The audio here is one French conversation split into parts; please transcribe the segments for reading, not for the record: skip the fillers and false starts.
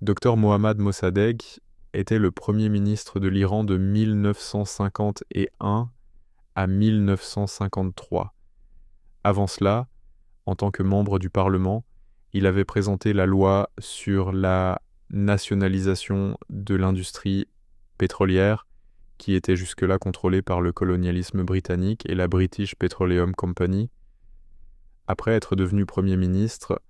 Dr Mohammad Mossadegh était le premier ministre de l'Iran de 1951 à 1953. Avant cela, en tant que membre du Parlement, il avait présenté la loi sur la nationalisation de l'industrie pétrolière qui était jusque-là contrôlée par le colonialisme britannique et la British Petroleum Company. Après être devenu Premier ministre,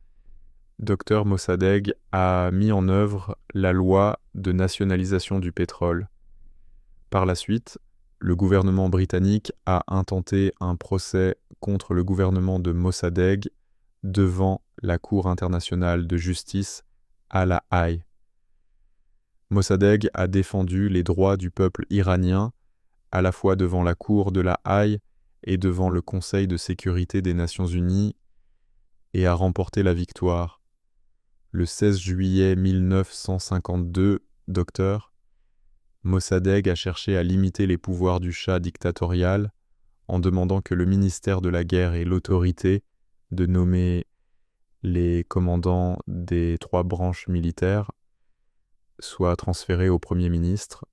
Dr Mossadegh a mis en œuvre la loi de nationalisation du pétrole. Par la suite, le gouvernement britannique a intenté un procès contre le gouvernement de Mossadegh devant la Cour internationale de justice à La Haye. Mossadegh a défendu les droits du peuple iranien à la fois devant la Cour de La Haye et devant le Conseil de sécurité des Nations Unies et a remporté la victoire. Le 16 juillet 1952, Dr Mossadegh a cherché à limiter les pouvoirs du Shah dictatorial en demandant que le ministère de la Guerre ait l'autorité de nommer les commandants des 3 branches militaires soit transféré au Premier ministre,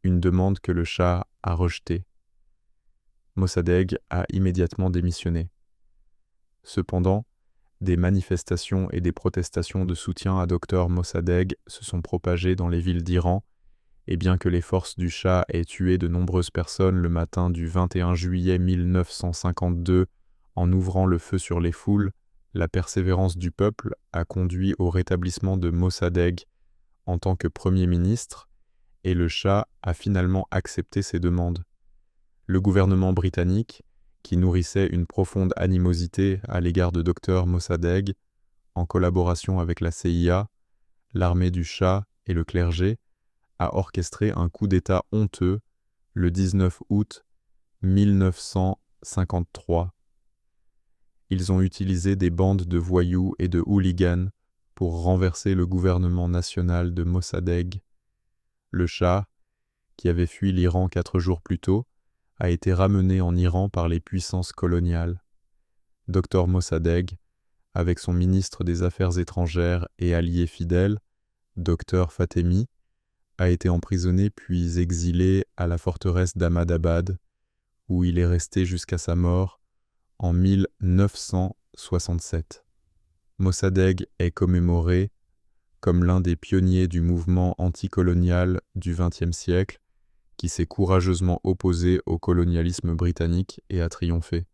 une demande que le Shah a rejetée. Mossadegh a immédiatement démissionné. Cependant, des manifestations et des protestations de soutien à Dr Mossadegh se sont propagées dans les villes d'Iran, et bien que les forces du Shah aient tué de nombreuses personnes le matin du 21 juillet 1952 en ouvrant le feu sur les foules, la persévérance du peuple a conduit au rétablissement de Mossadegh en tant que Premier ministre, et le Shah a finalement accepté ces demandes. Le gouvernement britannique, qui nourrissait une profonde animosité à l'égard de Dr Mossadegh, en collaboration avec la CIA, l'armée du Shah et le clergé, a orchestré un coup d'État honteux le 19 août 1953. Ils ont utilisé des bandes de voyous et de hooligans pour renverser le gouvernement national de Mossadegh. Le Shah, qui avait fui l'Iran 4 jours plus tôt, a été ramené en Iran par les puissances coloniales. Dr Mossadegh, avec son ministre des Affaires étrangères et allié fidèle, Dr Fatemi, a été emprisonné puis exilé à la forteresse d'Ahmadabad, où il est resté jusqu'à sa mort en 1967. Mossadegh est commémoré comme l'un des pionniers du mouvement anticolonial du XXe siècle, qui s'est courageusement opposé au colonialisme britannique et a triomphé.